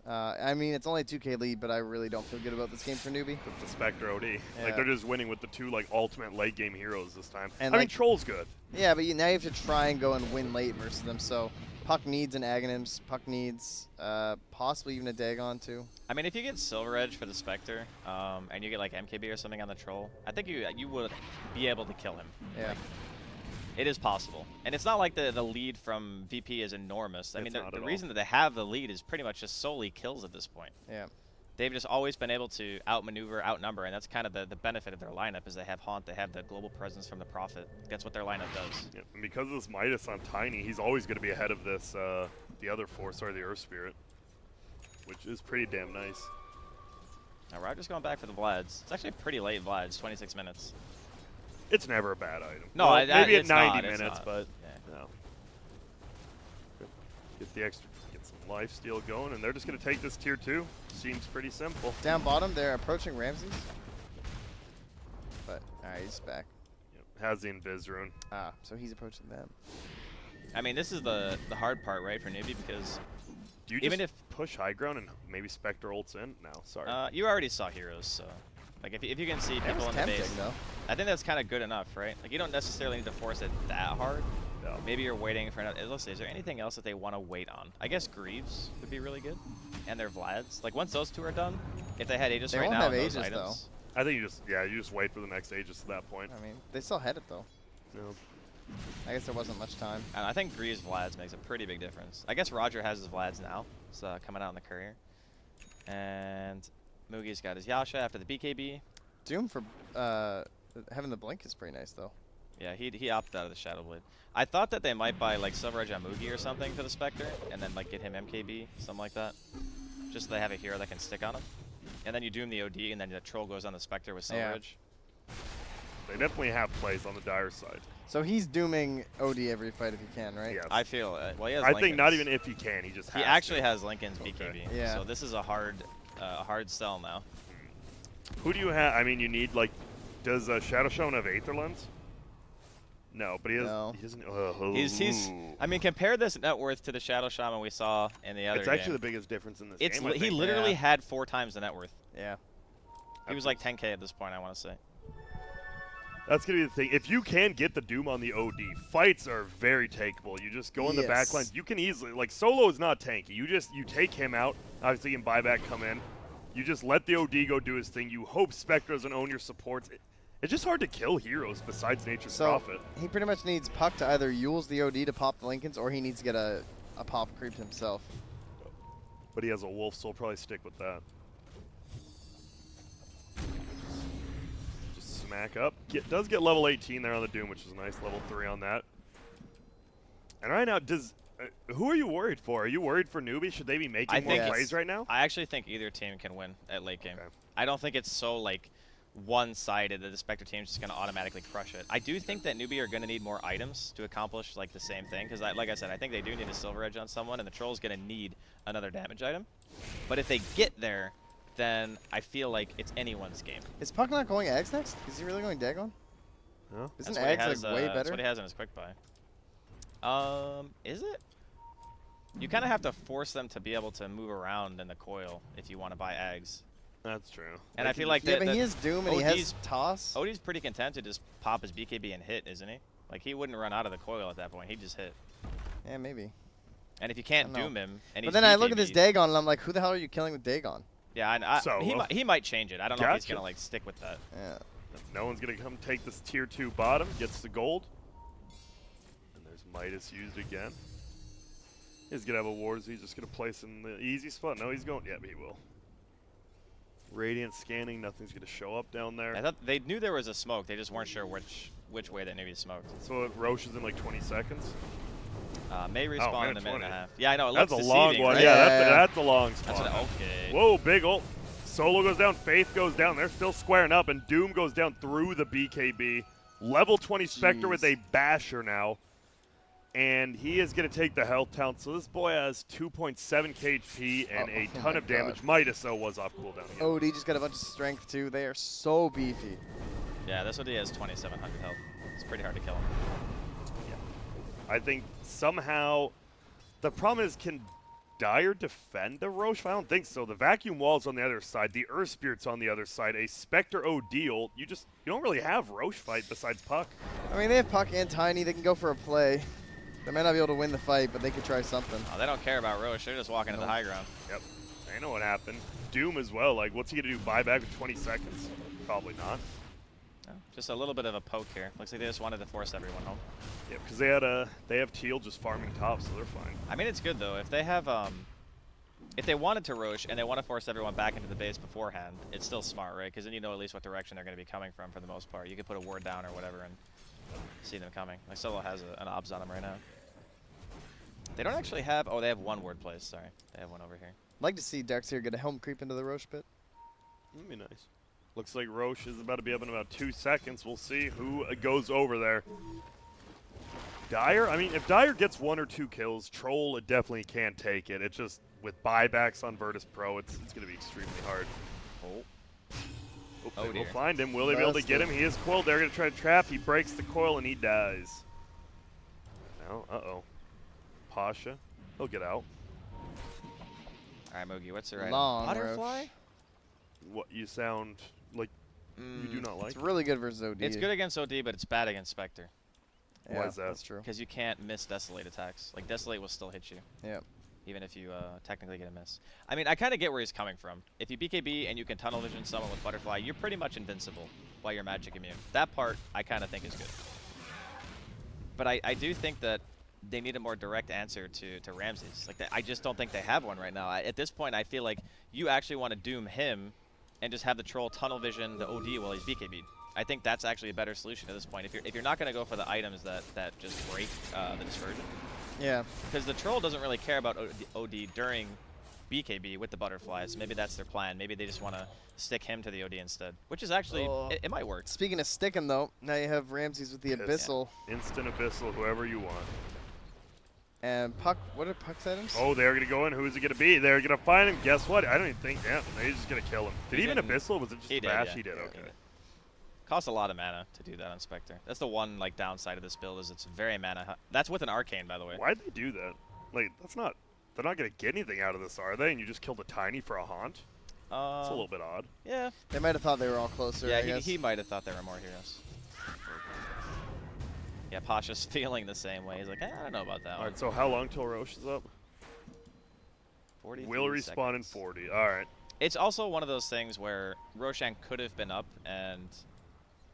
I mean, it's only a 2K lead, but I really don't feel good about this game for Newbee. With the Spectre OD. Yeah. Like, they're just winning with the two, like, ultimate late game heroes this time. And, I mean, like- Troll's good. Yeah, but now you have to try and go and win late versus them. So Puck needs an Aghanims. Puck needs possibly even a Dagon too. I mean, if you get Silver Edge for the Spectre, and you get like MKB or something on the Troll, I think you would be able to kill him. Yeah. It is possible. And it's not like the lead from VP is enormous. I It's mean, not the at reason that they have the lead is pretty much just solely kills at this point. Yeah. They've just always been able to outmaneuver, outnumber, and that's kind of the benefit of their lineup is they have Haunt, they have the global presence from the Prophet. That's what their lineup does. Yeah, and because of this Midas on Tiny, he's always going to be ahead of this, the other four, sorry, the Earth Spirit, which is pretty damn nice. Now, Roger's going back for the Vlads. It's actually pretty late Vlads, 26 minutes. It's never a bad item. No, Well, maybe maybe at it's 90 not, it's minutes, not. but Yeah. no. Get the extra, get some life steal going, and they're just going to take this tier 2. Seems pretty simple. Down bottom, they're approaching Ramses. But alright, he's back. Yep, has the Invis rune. Ah, so he's approaching them. I mean, this is the hard part, right, for Newbee, because Do you even just if push high ground and maybe Spectre ults in? No, sorry. you already saw heroes, so Like if you can see That people was in the tempting, base, though. I think that's kind of good enough, right? Like you don't necessarily need to force it that hard. No. Maybe you're waiting for another. Let's see, is there anything else that they want to wait on? I guess Greaves would be really good, and their Vlads. Like once those two are done, if they had Aegis They right won't now, have and those Aegis, items, I think you just wait for the next Aegis at that point. I mean, they still had it, though. No. I guess there wasn't much time. and I think Greaves Vlads makes a pretty big difference. I guess Roger has his Vlads now. It's coming out in the courier, and Mugi's got his Yasha after the BKB. Doom for having the blink is pretty nice, though. Yeah, he opted out of the Shadow Blade. I thought that they might buy like Silver Edge on Mugi or something for the Spectre, and then like get him MKB, something like that. Just so they have a hero that can stick on him. And then you doom the OD, and then the Troll goes on the Spectre with Silver Yeah. Edge. They definitely have plays on the Dire side. So he's dooming OD every fight if he can, right? Yes. I feel well, he has I think not Linken's. even if he can, he just has He actually to. has Lincoln's Okay. BKB. Yeah. So this is a hard sell now. Who do you have? I mean, you need like, does Shadow Shaman have Aether Lens? No, but he has. No. He doesn't. He's. I mean, compare this net worth to the Shadow Shaman we saw in the other It's actually game. the biggest difference in this It's game. I he think. literally Yeah. had 4 times the net worth. Yeah. He was like 10K at this point, I want to say. That's gonna be the thing. If you can get the Doom on the OD, fights are very takeable. You just go in the back Yes. line. You can easily like solo is not tanky. You take him out. Obviously, you can buyback come in. You just let the OD go do his thing. You hope Spectre doesn't own your supports. It's just hard to kill heroes besides Nature's So Prophet. he pretty much needs Puck to either Yule's the OD to pop the Lincolns, or he needs to get a pop creep himself. But he has a wolf, so he'll probably stick with that. Just smack up. Does get level 18 there on the Doom, which is nice. Level 3 on that. And right now, who are you worried for? Are you worried for Newbee? Should they be making more think- plays right now? I actually think either team can win at late game. Okay. I don't think it's so like one-sided that the Spectre team's just going to automatically crush it. I do think that Newbee are going to need more items to accomplish like the same thing, because like I said, I think they do need a Silver Edge on someone, and the Troll's going to need another damage item. But if they get there, then I feel like it's anyone's game. Is Puck not going Ags next? Is he really going Dagon? No? Isn't That's what he Ags has, like way That's better? what he has in his quick buy. Is it? You kind of have to force them to be able to move around in the coil if you want to buy Ags. That's true. And I feel like Yeah, that but he has Doom and he has OD's Toss. Odie's pretty content to just pop his BKB and hit, isn't he? Like, he wouldn't run out of the coil at that point. He'd just hit. Yeah, maybe. And if you can't I don't Doom him, and But he's then I look at this BKB'd Dagon and I'm like, who the hell are you killing with Dagon? Yeah, So, he might change it. I don't know if he's gotcha. going to, like, stick with that. Yeah. No one's going to come take this tier 2 bottom. Gets the gold. And there's Midas used again. He's going to have a Wars. He's just going to place in the easy spot. No, he's going. Yeah, he will. Radiant scanning. Nothing's going to show up down there. I thought they knew there was a smoke. They just weren't sure which way that Newbie smoked. So if Roche is in like 20 seconds. May respawn in a minute 20. and a half. Yeah, I know. It That's looks a long deceiving, one. right? Yeah, Yeah. that's a long That's spot. okay. Whoa, big ult. Solo goes down. Faith goes down. They're still squaring up. And Doom goes down through the BKB. Level 20 Spectre with a Basher now. And he is going to take the health count. So this boy has 2.7 KP and a Oh ton my of damage. God. Midas, though, was off cooldown again. OD just got a bunch of strength too. They are so beefy. Yeah, this one he has 2,700 health. It's pretty hard to kill him. I think somehow the problem is, can Dire defend the Roche? I don't think so. The vacuum wall's on the other side. The Earth Spirit's on the other side. A Spectre OD ult. You don't really have Roche fight besides Puck. I mean, they have Puck and Tiny. They can go for a play. They might not be able to win the fight, but they could try something. Oh, they don't care about Roche. They're just walking to the high ground. Yep. I know what happened. Doom as well. Like, what's he going to do? Buyback with 20 seconds? Probably not. Oh, just a little bit of a poke here. Looks like they just wanted to force everyone home. Yeah, because they have Teal just farming top, so they're fine. I mean, it's good though. If they have if they wanted to Roche and they want to force everyone back into the base beforehand, it's still smart, right? Because then you know at least what direction they're going to be coming from for the most part. You could put a ward down or whatever and see them coming. Like Solo has an obs on him right now. They don't actually have. Oh, they have one ward place. Sorry, they have one over here. I'd like to see Darkseer get a helm creep into the Roche pit. That'd be nice. Looks like Roche is about to be up in about 2 seconds. We'll see who goes over there. Dire, I mean, if Dire gets 1 or 2 kills, Troll it definitely can't take it. It's just with buybacks on Virtus.pro, it's going to be extremely hard. Oh They will dear. find him. Will they be able to get him? He is coiled. They're going to try to trap. He breaks the coil and he dies. Now, Pasha, he'll get out. All right, Mogi, what's the right? Long Butterfly? Roche. What you sound like You do not like It's really good versus OD. It's good against OD, but it's bad against Spectre. Yeah, Why is that? That's true. Because you can't miss Desolate attacks. Like, Desolate will still hit you. Yeah. Even if you technically get a miss. I mean, I kind of get where he's coming from. If you BKB and you can tunnel vision someone with Butterfly, you're pretty much invincible while you're magic immune. That part, I kind of think is good. But I do think that they need a more direct answer to Ramses. Like, I just don't think they have one right now. At this point, I feel like you actually want to doom him and just have the troll tunnel vision the OD while he's BKB'd. I think that's actually a better solution at this point. If you're not going to go for the items that just break the dispersion. Yeah. Because the troll doesn't really care about OD during BKB with the butterflies. Maybe that's their plan. Maybe they just want to stick him to the OD instead, which is actually, it might work. Speaking of sticking, though, now you have Ramses with the Abyssal. Instant Abyssal, whoever you want. And Puck, what are Puck's items? Oh, they're going to go in. Who is it going to be? They're going to find him. Guess what? I don't even think, yeah, they're just going to kill him. Did he even Abyssal? Was it just Bash? Yeah. He did, Yeah, okay. he did. Costs a lot of mana to do that on Spectre. That's the one like downside of this build is it's very mana. That's with an Arcane, by the way. Why'd they do that? Like, that's not, they're not going to get anything out of this, are they? And you just killed a Tiny for a haunt? It's a little bit odd. Yeah. They might have thought they were all closer. Yeah, he might have thought there were more heroes. Yeah, Pasha's feeling the same way. He's like, I don't know about that one. All right, so how long till Roche is up? 40 Will respawn in 40. All right. It's also one of those things where Roshan could have been up and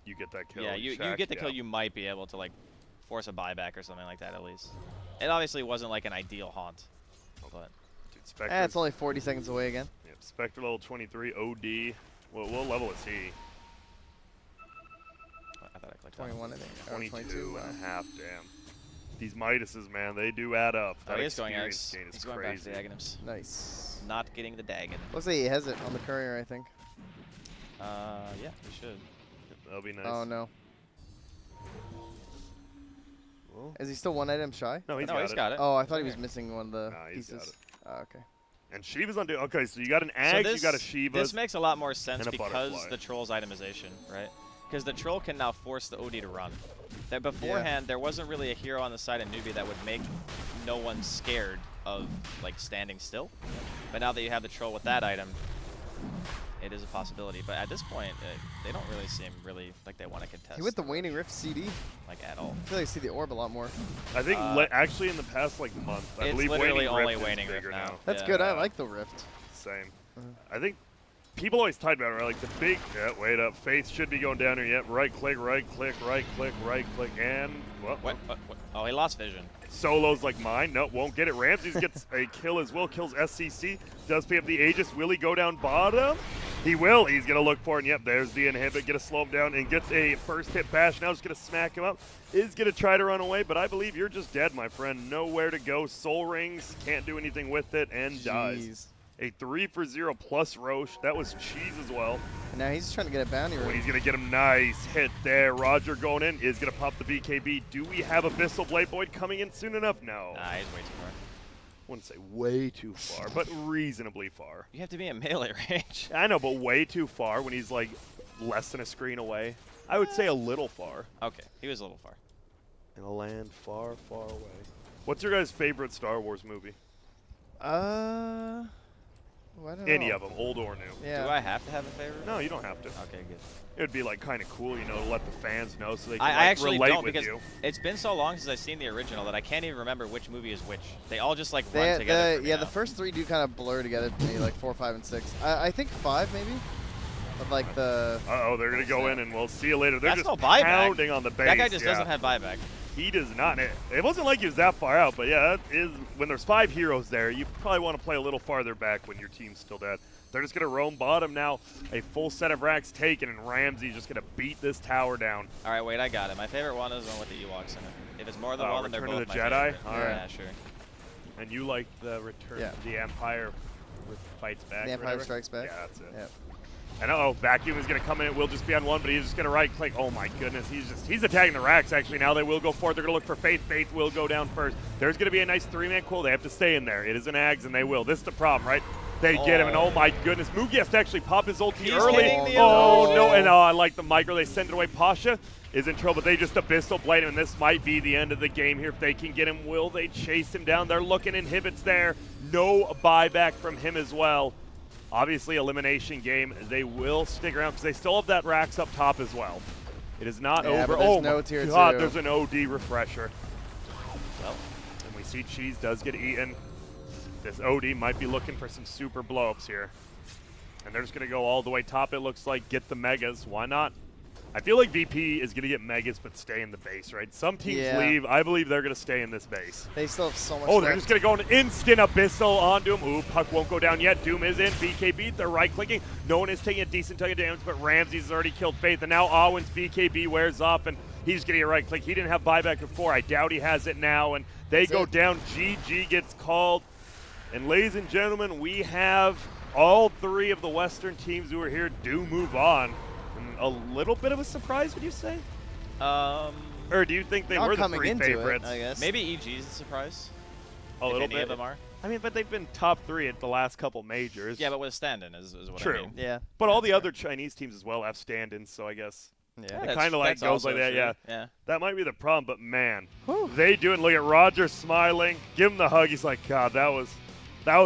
you get that kill. yeah, you get the kill. You might be able to like force a buyback or something like that at least. It obviously wasn't like an ideal haunt, but Dude, Spectre. it's only 40 seconds away again. Yep, Spectre level 23, OD. What level is he? I thought I clicked 21, I think. Or 22 and wow. a half, damn. These Midases, man, they do add up. Oh, That he is going out. experience gain is He's going crazy. back to the Aghanims. Nice. Not getting the Dagon. Looks like he has it on the courier, I think. Yeah, we should. That'll be nice. Oh, no. Well, Is he still one item shy? no, he's No, got he's it. got it. Oh, I thought he was missing one of the Nah, he's got pieces. it. Oh, okay. And Shiva's on. Okay, so you got an So Ags, this, you got a Shiva. This makes a lot more sense and a because butterfly. the troll's itemization, right? Because the troll can now force the OD to run. That beforehand, there wasn't really a hero on the side of Newbee that would make no one scared of like standing still. But now that you have the troll with that item, it is a possibility. But at this point, they don't really seem like they want to contest. He went the Waning Rift CD. like at all. I feel like I see the orb a lot more. I think actually in the past like month, I It's believe literally Waning only Rift Waning is Rift bigger now. That's Yeah. good. I like the Rift. Same. I think people always talk about it, right? Like the big. Yeah, wait up. Faith should be going down here yet. Right click, right click, right click, right click, and What? Oh, he lost vision. Solos like mine. No, won't get it. Ramses gets a kill as well. Kills SCC. Does pick up the Aegis. Will he go down bottom? He will. He's going to look for it. And yep, there's the inhibit. Get to slow him down and gets a first hit bash. Now just going to smack him up. Is going to try to run away, but I believe you're just dead, my friend. Nowhere to go. Soul Rings. Can't do anything with it and dies. A 3-for-0 plus Roche. That was cheese as well. And now he's just trying to get a bounty Well, ring. he's going to get him nice hit there. Roger going in. Is going to pop the BKB. Do we have Abyssal Blade Void coming in soon enough? No. Nah, he's way too far. I wouldn't say way too far, but reasonably far. You have to be in melee range. I know, but way too far when he's like less than a screen away. I would say a little far. Okay, he was a little far. In a land far, far away. What's your guys' favorite Star Wars movie? I don't Any know. of them, old or new. Yeah. Do I have to have a favorite? No, you don't have to. Okay, good. It would be like kind of cool, you know, to let the fans know so they can I like, actually relate don't with because you. it's been so long since I've seen the original that I can't even remember which movie is which. They all just like They- run together. for me yeah, now. the first three do kind of blur together for me, like 4, 5, and 6. I think 5 maybe. But like the. Uh-oh, they're going to go in and we'll see you later. They're That's just no buyback. pounding on the base. That guy just yeah. doesn't have buyback. He does not. It wasn't like he was that far out, but yeah, that is when there's 5 heroes there, you probably want to play a little farther back when your team's still dead. They're just going to roam bottom now. A full set of racks taken, and Ramsey's just going to beat this tower down. All right, wait, I got it. My favorite one is the one with the Ewoks in it. If it's more than one, then they're Return of both the my Jedi? favorite. All Yeah, right. sure. And you like the Return of the Empire with Fights Back? The or Empire whatever? Strikes Back. Yeah, that's it. Yep. And Vacuum is going to come in. It will just be on one, but he's just going to right click. Oh my goodness, he's attacking the racks actually. Now they will go forward. They're going to look for Faith. Faith will go down first. There's going to be a nice 3-man cool. They have to stay in there. It is an Ags, and they will. This is the problem, right? They get him, and oh my goodness, Mugi has to actually pop his ulti early. hitting the Oh illusion. no, and I like the micro. They send it away. Pasha is in trouble. They just Abyssal Blade him, and this might be the end of the game here. If they can get him, will they chase him down? They're looking inhibits there. No buyback from him as well. Obviously, elimination game. They will stick around because they still have that racks up top as well. It is not over. But Oh no my tier God, 2. there's an OD refresher. Well, and we see Cheese does get eaten. This OD might be looking for some super blow-ups here. And they're just going to go all the way top, it looks like. Get the Megas. Why not? I feel like VP is going to get Megas but stay in the base, right? Some teams leave. I believe they're going to stay in this base. They still have so much Oh, left. they're just going to go an instant Abyssal on Doom. Ooh, puck won't go down yet. Doom is in. BKB, they're right-clicking. No one is taking a decent ton of damage, but Ramses has already killed Faith. And now Awin's BKB wears off, and he's getting a right-click. He didn't have buyback before. I doubt he has it now, and they go down. GG gets called. And ladies and gentlemen, we have all 3 of the Western teams who are here do move on. And a little bit of a surprise, would you say? Or do you think they were the 3 favorites? I guess. Maybe EG's a surprise. A little any bit. of them are. I mean, but they've been top 3 at the last couple majors. Yeah, but with a stand-in is what True. I mean. Yeah. But all the other Chinese teams as well have stand-ins, so I guess Yeah. it kind of like goes like that. True. Yeah. Yeah. That might be the problem, but man, Whew. they do it. Look at Roger smiling. Give him the hug. He's like, God, that was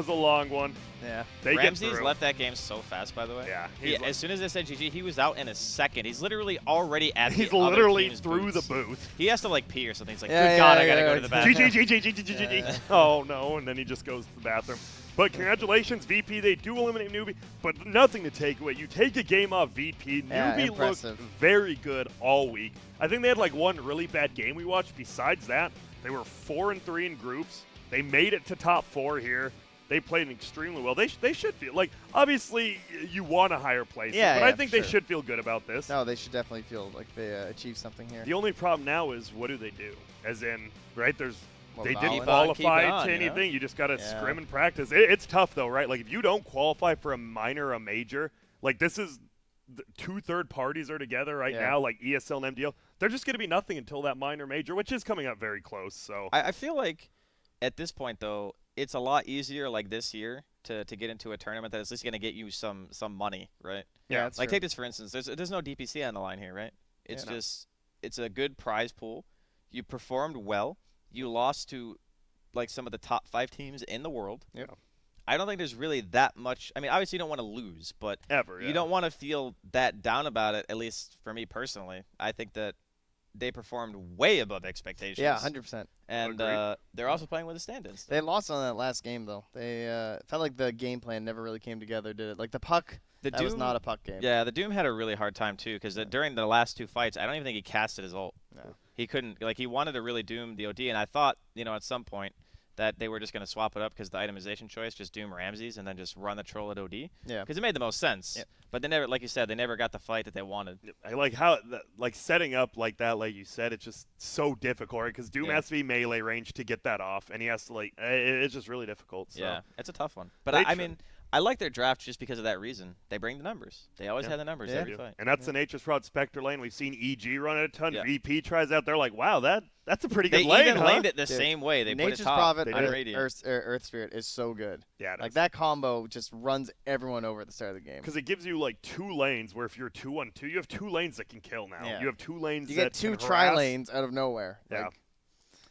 a long one. Yeah. They Ramses get through. left that game so fast, by the way. Yeah. As soon as they said GG, he was out in a second. He's literally already at He's the other literally team's through booths. the booth. He has to like pee or something. He's like, Yeah, good God, yeah, I gotta yeah, go to the yeah. bathroom. GG. Oh no, and then he just goes to the bathroom. But congratulations, VP. They do eliminate Newbee, but nothing to take away. You take a game off VP. Yeah, Newbee impressive. looked very good all week. I think they had like one really bad game we watched. Besides that, they were 4-3 in groups. They made it to top 4 here. They played extremely well. They should feel like, obviously, you want a higher place. Yeah, but yeah, I think they sure. should feel good about this. No, they should definitely feel like they achieved something here. The only problem now is what do they do? As in, right, they didn't Keep qualify on, to you know? anything. You just got to Yeah. scrim and practice. It's tough, though, right? Like, if you don't qualify for a minor or a major, like this is 2 third parties are together right now, like ESL and MDL. They're just going to be nothing until that minor major, which is coming up very close. So I feel like at this point, though, it's a lot easier like this year to get into a tournament that is at least going to get you some money, right? Yeah, that's Like true. take this for instance. There's no DPC on the line here, right? It's Yeah. just it's a good prize pool. You performed well. You lost to like some of the top 5 teams in the world. Yep. I don't think there's really that much. I mean, obviously you don't want to lose, but you don't want to feel that down about it. At least for me personally, I think that they performed way above expectations. Yeah, 100%. And they're also playing with a stand-in. They lost on that last game, though. They felt like the game plan never really came together, did it? Like the puck, that was not a puck game. Yeah, the Doom had a really hard time, too, because during the last 2 fights, I don't even think he casted his ult. No. He couldn't. Like, he wanted to really Doom the OD, and I thought, at some point that they were just going to swap it up because the itemization choice, just Doom Ramses, and then just run the troll at OD. Yeah. Because it made the most sense. Yep. But they never, like you said, they never got the fight that they wanted. I like how, like setting up like that, like you said, it's just so difficult, right? Because Doom has to be melee range to get that off, and he has to it's just really difficult. So. Yeah, it's a tough one. But They I mean, I like their draft just because of that reason. They bring the numbers. They always have the numbers every fight. And that's the Nature's Prod Spectre lane. We've seen EG run it a ton. Yeah. VP tries out. They're like, wow, that's a pretty good They lane, even huh? laned it the same way. They Nature's put it top. Prophet on with Radiant. Earth Spirit is so good. Yeah, like that combo just runs everyone over at the start of the game. Because it gives you like 2 lanes where if you're 2-on-2, you have 2 lanes that can kill now. Yeah. You have 2 lanes You that get 2 can tri harass. lanes out of nowhere. Yeah. Like,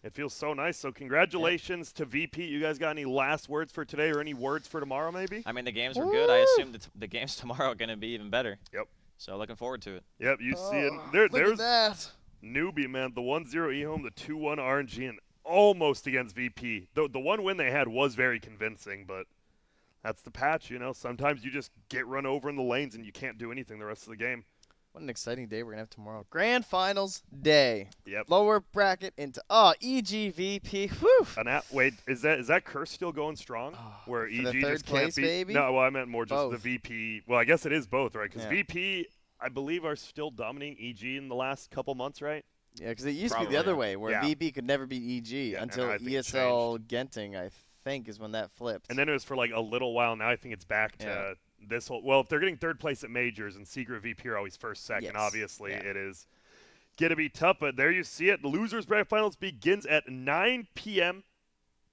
It feels so nice. So congratulations to VP. You guys got any last words for today or any words for tomorrow maybe? I mean, the games were good. I assume the games tomorrow are going to be even better. Yep. So looking forward to it. Yep, you see it. look There's at that. Newbee, man. The 1-0 eHome, the 2-1 RNG, and almost against VP. The one win they had was very convincing, but that's the patch, Sometimes you just get run over in the lanes and you can't do anything the rest of the game. What an exciting day we're going to have tomorrow. Grand Finals day. Yep. Lower bracket into EGVP. Whew. Wait, is that curse still going strong? Where for EG the third just can't place, beat? baby? No, well, I meant more just Both. the VP. Well, I guess it is both, right? Because Yeah. VP, I believe, are still dominating EG in the last couple months, right? Yeah, because it used to be Probably, the other yeah. way, where Yeah. VP could never beat EG Yeah, and until I think it ESL Genting, I think, is when that flipped. And then it was for like a little while. Now I think it's back to this whole. Well, if they're getting third place at majors and Secret VP are always first, second, Yes. obviously Yeah. it is going to be tough. But there you see it. The losers bracket finals begins at 9 p.m.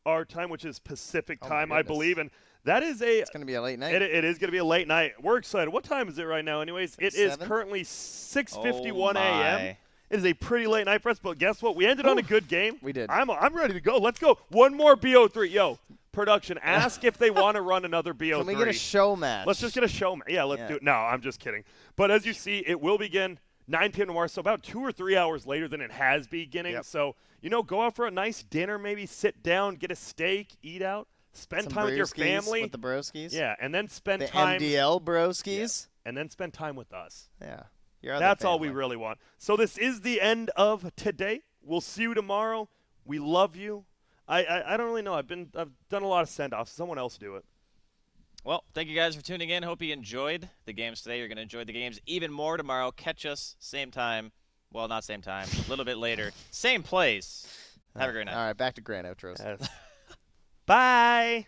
our time, which is Pacific Oh my time, I goodness. believe. And that is It's going to be a late night. it is going to be a late night. We're excited. What time is it right now, anyways? It is 7? currently 6:51 Oh a.m. my. It is a pretty late night for us, but guess what? We ended on a good game. We did. I'm ready to go. Let's go. One more BO3. Yo, production, ask if they want to run another BO3. Can we get a show match? Let's just get a show match. Yeah, let's do it. No, I'm just kidding. But as you see, it will begin 9 p.m. tomorrow, so about 2 or 3 hours later than it has beginning. Yep. So, go out for a nice dinner, maybe sit down, get a steak, eat out, spend Some time with your family. With the broskies. Yeah, and then spend the time. MDL broskies. Yeah, and then spend time with us. Yeah. That's all we really want. So this is the end of today. We'll see you tomorrow. We love you. I don't really know. I've done a lot of send-offs. Someone else do it. Well, thank you guys for tuning in. Hope you enjoyed the games today. You're going to enjoy the games even more tomorrow. Catch us same time. Well, not same time. A little bit later. Same place. Have a great night. All right, back to grand outros. Bye.